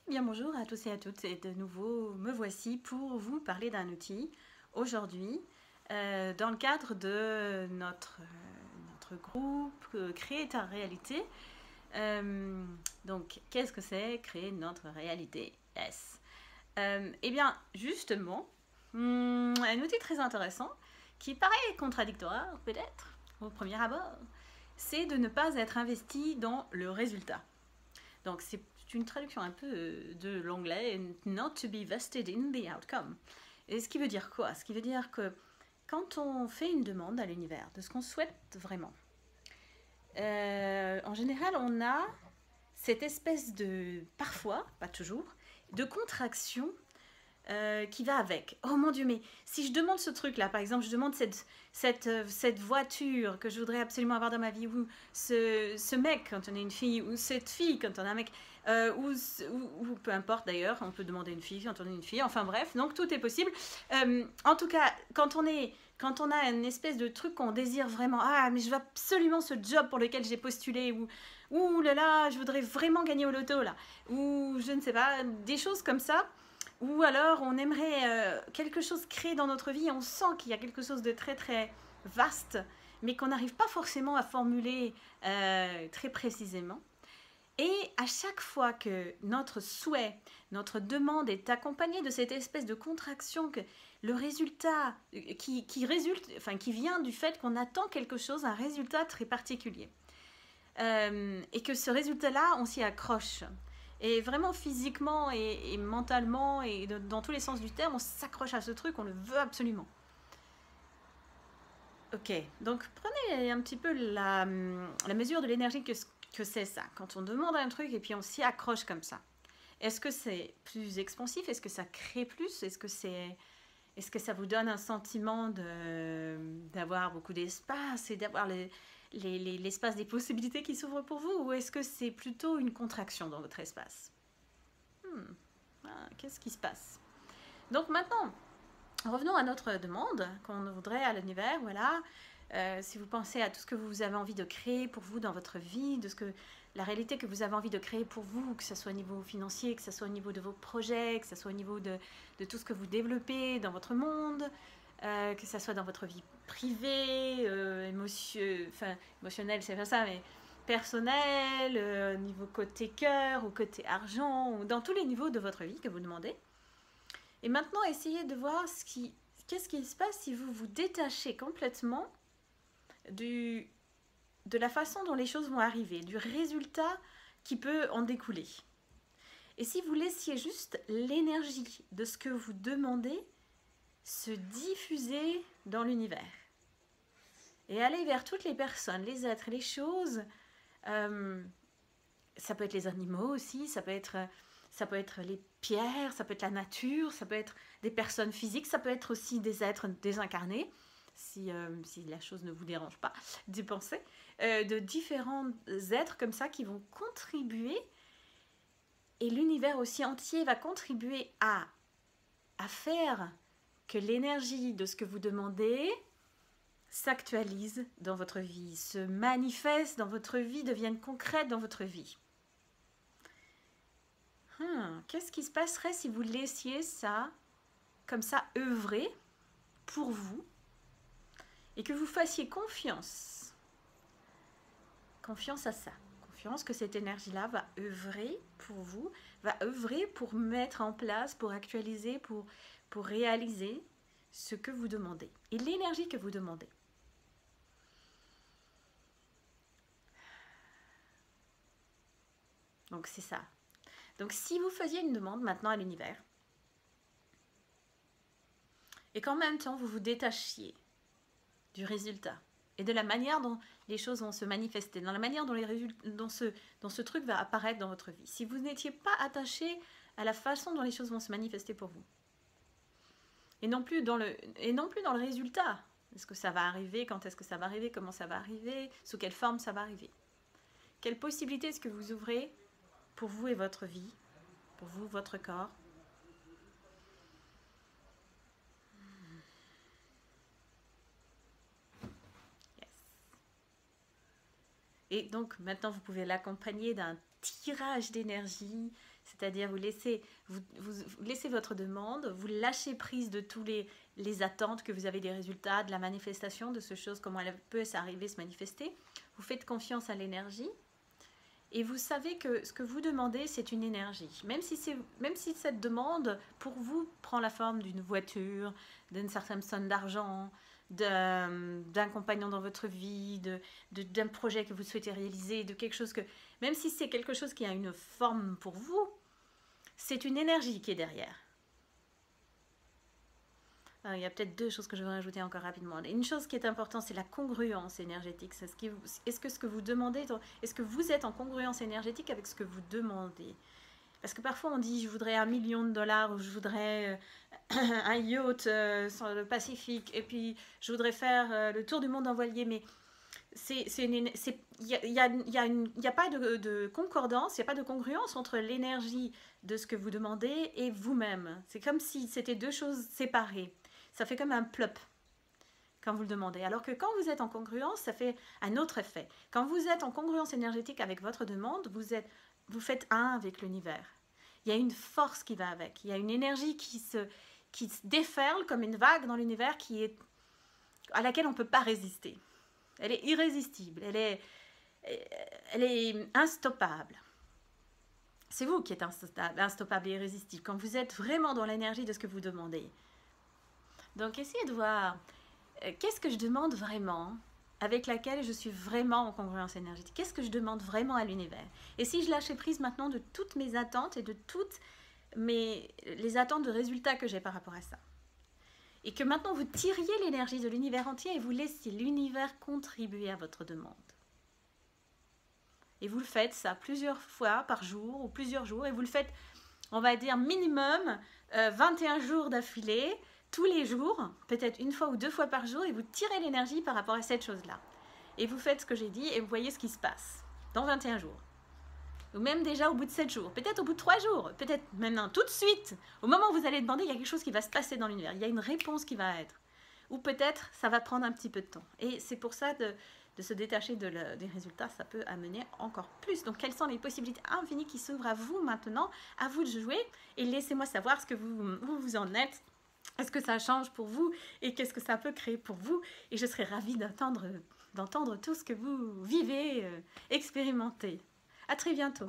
Bien bonjour à tous et à toutes et de nouveau me voici pour vous parler d'un outil aujourd'hui dans le cadre de notre groupe Créer ta réalité. Donc qu'est-ce que c'est créer notre réalité? Yes. Eh bien justement, un outil très intéressant qui paraît contradictoire peut-être au premier abord, c'est de ne pas être investi dans le résultat. Donc c'est une traduction un peu de l'anglais, not to be vested in the outcome. Et ce qui veut dire quoi? Ce qui veut dire que quand on fait une demande à l'univers de ce qu'on souhaite vraiment, en général on a cette espèce de, parfois, pas toujours, de contraction qui va avec. Oh mon Dieu, mais si je demande ce truc-là, par exemple, je demande cette voiture que je voudrais absolument avoir dans ma vie, ou ce mec quand on est une fille, ou cette fille quand on est un mec, ou peu importe d'ailleurs, on peut demander une fille quand on est une fille, enfin bref, donc tout est possible. En tout cas, quand on a une espèce de truc qu'on désire vraiment, ah mais je veux absolument ce job pour lequel j'ai postulé, ou là là, je voudrais vraiment gagner au loto là, ou je ne sais pas, des choses comme ça. Ou alors on aimerait quelque chose créer dans notre vie, on sent qu'il y a quelque chose de très très vaste, mais qu'on n'arrive pas forcément à formuler très précisément. Et à chaque fois que notre souhait, notre demande est accompagnée de cette espèce de contraction, que le résultat qui vient du fait qu'on attend quelque chose, un résultat très particulier, et que ce résultat-là, on s'y accroche. Et vraiment physiquement et mentalement et dans tous les sens du terme, on s'accroche à ce truc, on le veut absolument. Ok, donc prenez un petit peu la mesure de l'énergie que c'est ça. Quand on demande un truc et puis on s'y accroche comme ça. Est-ce que c'est plus expansif? Est-ce que ça crée plus? Est-ce que ça vous donne un sentiment d'avoir beaucoup d'espace et d'avoir l'espace des possibilités qui s'ouvrent pour vous? Ou est-ce que c'est plutôt une contraction dans votre espace? Qu'est-ce qui se passe? Donc maintenant, revenons à notre demande qu'on voudrait à l'univers. Voilà, si vous pensez à tout ce que vous avez envie de créer pour vous dans votre vie, la réalité que vous avez envie de créer pour vous, que ce soit au niveau financier, que ce soit au niveau de vos projets, que ce soit au niveau de tout ce que vous développez dans votre monde, que ce soit dans votre vie privée, émotionnelle, c'est pas ça, mais personnel, niveau côté cœur ou côté argent, ou dans tous les niveaux de votre vie que vous demandez. Et maintenant, essayez de voir qu'est-ce qui se passe si vous vous détachez complètement de la façon dont les choses vont arriver, du résultat qui peut en découler. Et si vous laissiez juste l'énergie de ce que vous demandez se diffuser dans l'univers et aller vers toutes les personnes, les êtres, les choses, ça peut être les animaux aussi, ça peut être les pierres, ça peut être la nature, ça peut être des personnes physiques, ça peut être aussi des êtres désincarnés, si la chose ne vous dérange pas d'y penser, de différents êtres comme ça qui vont contribuer, et l'univers aussi entier va contribuer à faire que l'énergie de ce que vous demandez s'actualise dans votre vie, se manifeste dans votre vie, devienne concrète dans votre vie. Qu'est-ce qui se passerait si vous laissiez ça, comme ça, œuvrer pour vous et que vous fassiez confiance à ça, confiance que cette énergie-là va œuvrer pour vous, va œuvrer pour mettre en place, pour actualiser, pour réaliser ce que vous demandez et l'énergie que vous demandez. Donc c'est ça. Donc si vous faisiez une demande maintenant à l'univers et qu'en même temps vous vous détachiez du résultat et de la manière dont les choses vont se manifester, dans la manière dont ce truc va apparaître dans votre vie, si vous n'étiez pas attaché à la façon dont les choses vont se manifester pour vous et non plus dans le résultat, est-ce que ça va arriver, quand est-ce que ça va arriver, comment ça va arriver, sous quelle forme ça va arriver, quelle possibilité est-ce que vous ouvrez pour vous et votre vie, pour vous, votre corps. Yes. Et donc maintenant vous pouvez l'accompagner d'un tirage d'énergie C'est-à-dire vous laissez votre demande, vous lâchez prise de tous les attentes que vous avez des résultats, de la manifestation de ce chose, comment elle peut s'arriver, se manifester. Vous faites confiance à l'énergie et vous savez que ce que vous demandez, c'est une énergie. Même si cette demande, pour vous, prend la forme d'une voiture, d'une certaine somme d'argent, d'un compagnon dans votre vie, d'un projet que vous souhaitez réaliser, de quelque chose que... Même si c'est quelque chose qui a une forme pour vous, c'est une énergie qui est derrière. Il y a peut-être deux choses que je vais rajouter encore rapidement. Une chose qui est importante, c'est la congruence énergétique. Est-ce que ce que vous demandez, est-ce que vous êtes en congruence énergétique avec ce que vous demandez? Parce que parfois on dit je voudrais $1 million ou je voudrais un yacht sur le Pacifique et puis je voudrais faire le tour du monde en voilier, mais il n'y a pas de concordance, il n'y a pas de congruence entre l'énergie de ce que vous demandez et vous-même. C'est comme si c'était deux choses séparées. Ça fait comme un plop quand vous le demandez. Alors que quand vous êtes en congruence, ça fait un autre effet. Quand vous êtes en congruence énergétique avec votre demande, vous faites un avec l'univers. Il y a une force qui va avec. Il y a une énergie qui se déferle comme une vague dans l'univers à laquelle on ne peut pas résister. Elle est irrésistible. Elle est instoppable. C'est vous qui êtes instoppable et irrésistible quand vous êtes vraiment dans l'énergie de ce que vous demandez. Donc essayez de voir qu'est-ce que je demande vraiment, avec laquelle je suis vraiment en congruence énergétique. Qu'est-ce que je demande vraiment à l'univers? Et si je lâchais prise maintenant de toutes mes attentes et de toutes les attentes de résultats que j'ai par rapport à ça. Et que maintenant vous tiriez l'énergie de l'univers entier et vous laissiez l'univers contribuer à votre demande. Et vous le faites ça plusieurs fois par jour ou plusieurs jours. Et vous le faites, on va dire, minimum 21 jours d'affilée, tous les jours, peut-être une fois ou deux fois par jour, et vous tirez l'énergie par rapport à cette chose-là. Et vous faites ce que j'ai dit et vous voyez ce qui se passe dans 21 jours. Ou même déjà au bout de 7 jours, peut-être au bout de 3 jours, peut-être maintenant, tout de suite. Au moment où vous allez demander, il y a quelque chose qui va se passer dans l'univers. Il y a une réponse qui va être. Ou peut-être, ça va prendre un petit peu de temps. Et c'est pour ça de se détacher des résultats, ça peut amener encore plus. Donc, quelles sont les possibilités infinies qui s'ouvrent à vous maintenant? À vous de jouer. Et laissez-moi savoir ce que vous en êtes. Est-ce que ça change pour vous? Et qu'est-ce que ça peut créer pour vous? Et je serais ravie d'entendre tout ce que vous vivez, expérimentez. À très bientôt.